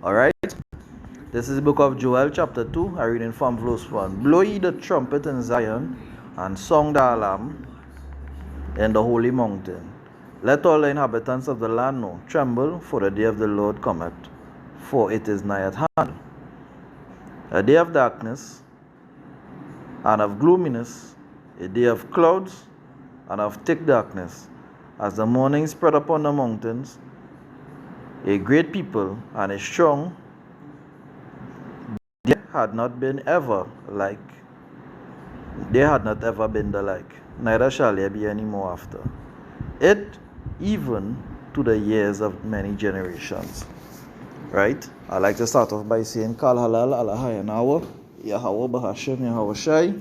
Alright, this is the book of Joel, chapter 2. I read in from verse 1. Blow ye the trumpet in Zion, and song the alarm in the holy mountain. Let all the inhabitants of the land know, tremble, for the day of the Lord cometh, for it is nigh at hand. A day of darkness and of gloominess, a day of clouds and of thick darkness, as the morning spread upon the mountains, a great people and a strong, there had not been ever like, there had not ever been the like, neither shall there be any more after it, even to the years of many generations. Right? I like to start off by saying Kal Halal Alahayanawa, Yahweh Bahashem Yahweh Shai,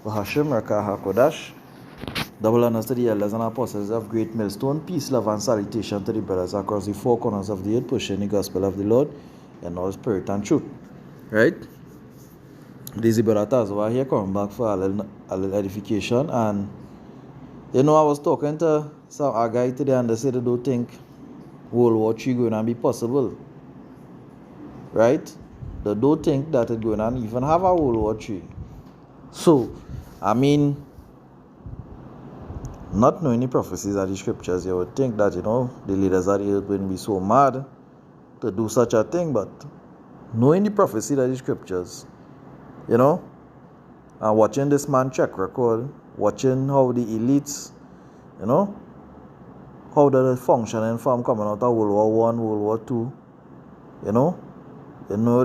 Bahashem Rakah HaKodash. Double honors to the elders and apostles of Great Millstone. Peace, love, and salutation to the brothers across the four corners of the earth, pushing the gospel of the Lord in all spirit and truth. Right? This is Brother Tazwa here, coming back for a little edification. And I was talking to a guy today, and they said they don't think World War III going to be possible. Right? They don't think that it's going to even have a World War III. So, I mean, not knowing the prophecies of the scriptures, you would think that, the leaders of the earth wouldn't be so mad to do such a thing, but knowing the prophecy of the scriptures, and watching this man check record, watching how the elites, how they're functioning from coming out of World War I, World War II,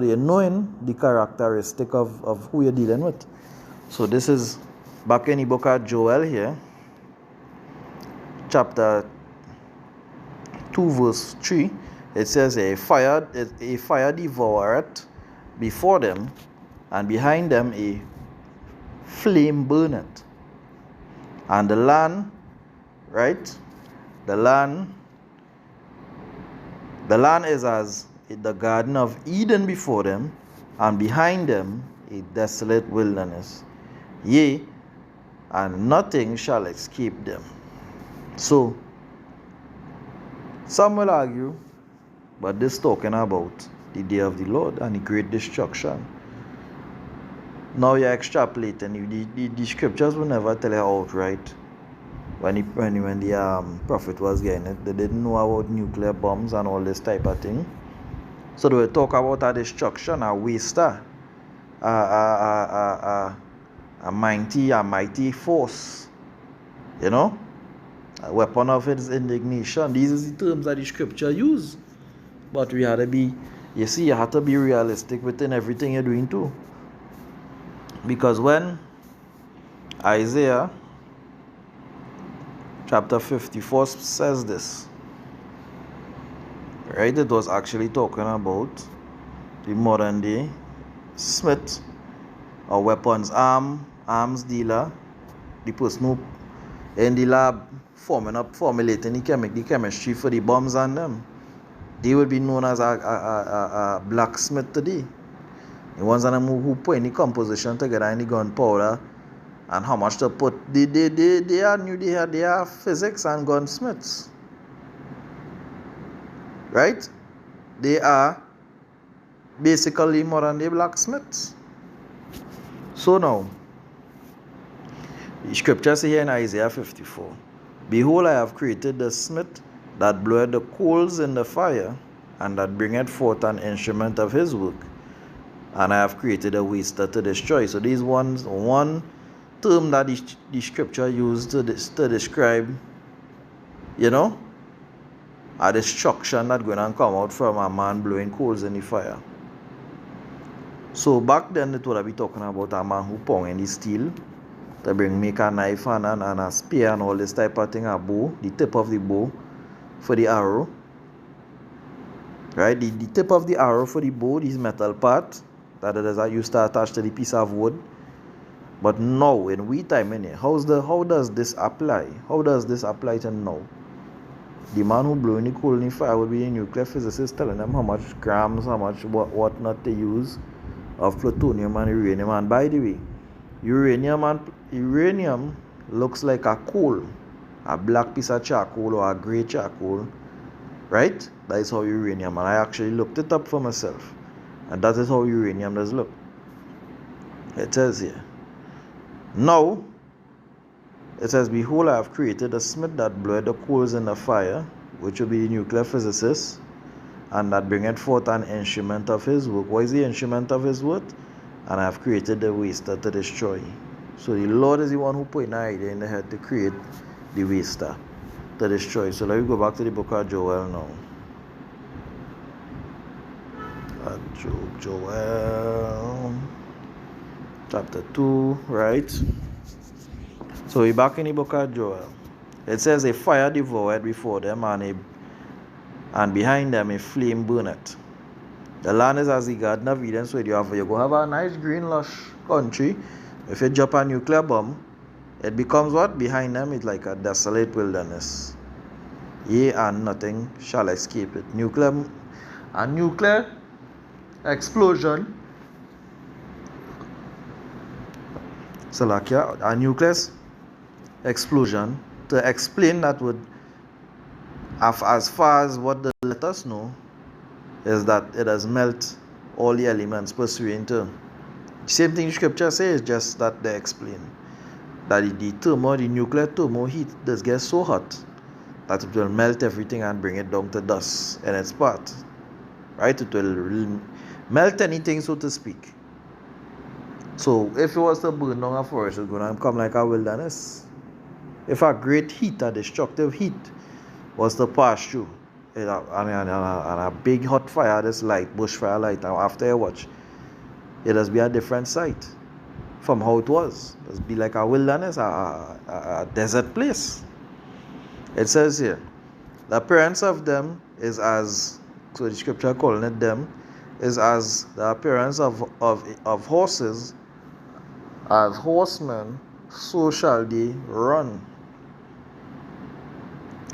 you're knowing the characteristic of who you're dealing with. So this is back in the book of Joel here, chapter 2 verse 3. It says, a fire devoureth before them, and behind them a flame burneth. And the land, right? The land is as the garden of Eden before them, and behind them a desolate wilderness. Yea, and nothing shall escape them. So, some will argue, but this talking about the day of the Lord and the great destruction. Now you're extrapolating. The scriptures will never tell you outright when the prophet was getting it. They didn't know about nuclear bombs and all this type of thing. So they will talk about a destruction, a waste, a mighty force, a weapon of its indignation. These are the terms that the scripture use. But you have to be realistic within everything you're doing too. Because when Isaiah chapter 54 says this, right, it was actually talking about the modern day smith or weapons arms dealer, the person who in the lab formulating the chemistry for the bombs and them. They would be known as a blacksmith today. The ones who put any composition together in the gunpowder and how much to put. They are physics and gunsmiths. Right? They are basically modern day blacksmiths. So now, the scripture says here in Isaiah 54, behold, I have created the smith that bloweth the coals in the fire, and that bringeth forth an instrument of his work. And I have created a waster to destroy. So these one term that the scripture used to describe, a destruction that's going to come out from a man blowing coals in the fire. So back then it would have been talking about a man who pound in the steel to make a knife and a spear and all this type of thing, a bow, the tip of the bow for the arrow. Right? The tip of the arrow for the bow, this metal part that is used to attach to the piece of wood. But now, in we time in here, how does this apply? How does this apply to now? The man who blew in the coal in the fire would be a nuclear physicist telling them how much grams, how much what not to use of plutonium and uranium. And by the way, uranium looks like a coal, a black piece of charcoal or a grey charcoal Right? That is how uranium, and I actually looked it up for myself, and that is how uranium does look. It says here, now it says, behold, I have created a smith that bloweth the coals in the fire, which will be the nuclear physicist, and that bringeth forth an instrument of his work. What is the instrument of his work? And I have created the waster to destroy. So the Lord is the one who put an idea in the head to create the waster to destroy. So let me go back to the book of Joel now. Joel chapter 2, right? So we're back in the book of Joel. It says, a fire devoured before them, and behind them a flame burneth. The land is as the Garden of Eden, so you go have a nice green lush country. If you drop a nuclear bomb, it becomes what? Behind them it's like a desolate wilderness. Yea, and nothing shall escape it. A nuclear explosion. Salakia, a nuclear explosion, to explain that would, as far as what they let us know, is that it has melt all the elements pursuant to. Same thing scripture says, just that they explain that the nuclear thermal heat does get so hot that it will melt everything and bring it down to dust in its part. Right? It will melt anything, so to speak. So if it was to burn down a forest, it's going to come like a wilderness. If a great heat, a destructive heat, was to pass through, and a big hot fire, this light, bushfire light, and after you watch, it has be a different sight from how it was. It has be like a wilderness, a desert place. It says here, the appearance of them is as, so the scripture calling it them, is as the appearance of horses, as horsemen, so shall they run.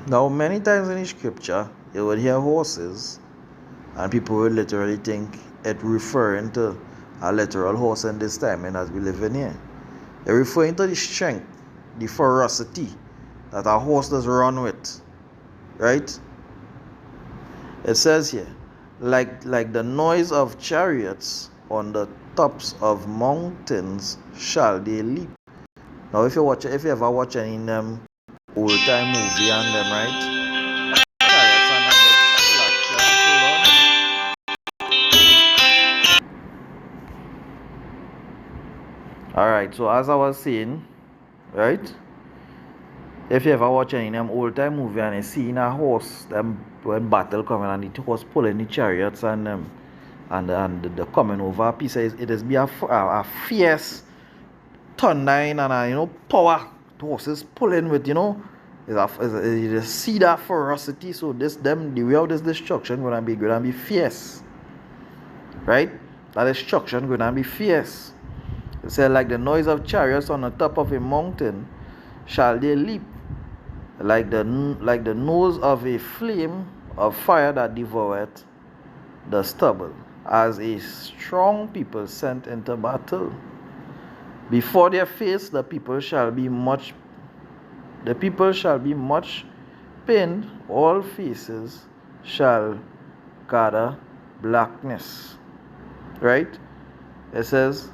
Now, many times in the scripture, you would hear horses, and people would literally think it referring to a literal horse in this time, and as we live in here. They're referring to the strength, the ferocity that a horse does run with. Right? It says here, like the noise of chariots on the tops of mountains shall they leap. Now, if you ever watch any of them old time movie and them, right? Alright, so as I was saying, right? If you ever watch any of them old time movie and you see a horse, them when battle coming and the horse pulling the chariots and them and the coming over a piece, it is be a fierce thundering and power horses pulling with, you see that ferocity. So the way of this destruction gonna be fierce, right? That destruction gonna be fierce. It said, like the noise of chariots on the top of a mountain shall they leap, like the nose of a flame of fire that devoureth the stubble, as a strong people sent into battle. Before their face the people shall be much pained, all faces shall gather blackness. Right? It says,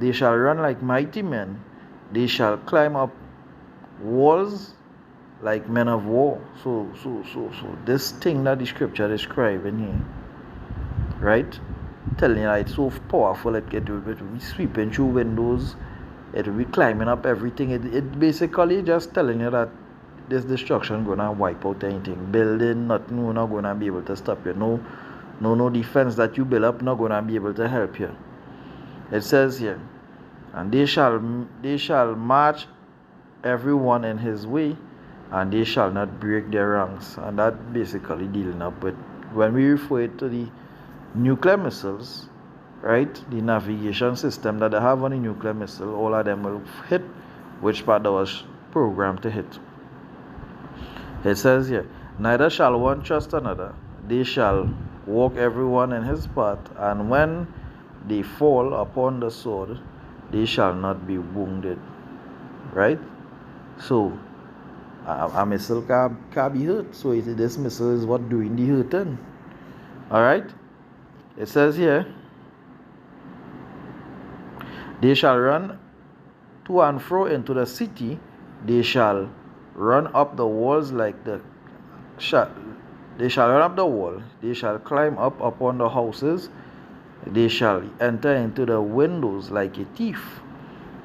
they shall run like mighty men, they shall climb up walls like men of war. So this thing that the scripture describing here, right? Telling you that it's so powerful, it will be sweeping through windows, it will be climbing up everything. It basically just telling you that this destruction gonna wipe out anything. Building, nothing not gonna be able to stop you. No defense that you build up not gonna be able to help you. It says here, and they shall march everyone in his way, and they shall not break their ranks. And that basically dealing up with, when we refer to the nuclear missiles, right, the navigation system that they have on the nuclear missile, all of them will hit which part that was programmed to hit. It says here, neither shall one trust another, they shall walk everyone in his path, and when they fall upon the sword, they shall not be wounded. Right? So A missile can be hurt. So this missile is what doing the hurting. Alright? It says here, they shall run to and fro into the city, they shall run up the walls like the they shall run up the wall, they shall climb up upon the houses, they shall enter into the windows like a thief.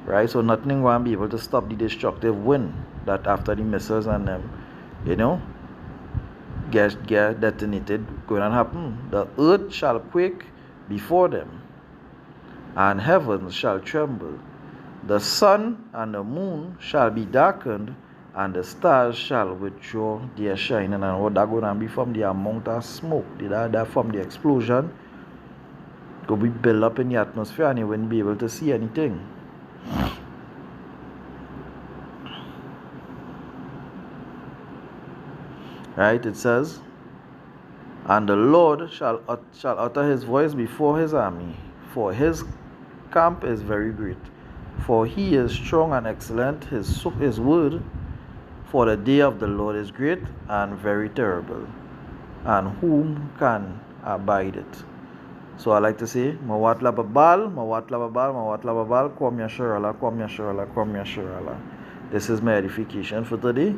Right? So nothing will be able to stop the destructive wind that after the missiles and them, get detonated going to happen. The earth shall quake before them, and heavens shall tremble. The sun and the moon shall be darkened, and the stars shall withdraw their shining. And what that going to be from the amount of smoke that from the explosion could be built up in the atmosphere, and you wouldn't be able to see anything. Right? It says, and the Lord shall utter his voice before his army, for his camp is very great. For he is strong and excellent, his word, for the day of the Lord is great and very terrible, and whom can abide it? So I like to say, Mawat lababal, Mawat lababal, Mawat lababal, Kwam Yasharala, Kwam Yasharala, Kwam Yasharala. This is my edification for today.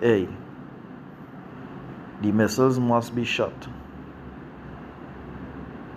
Hey, the missiles must be shot.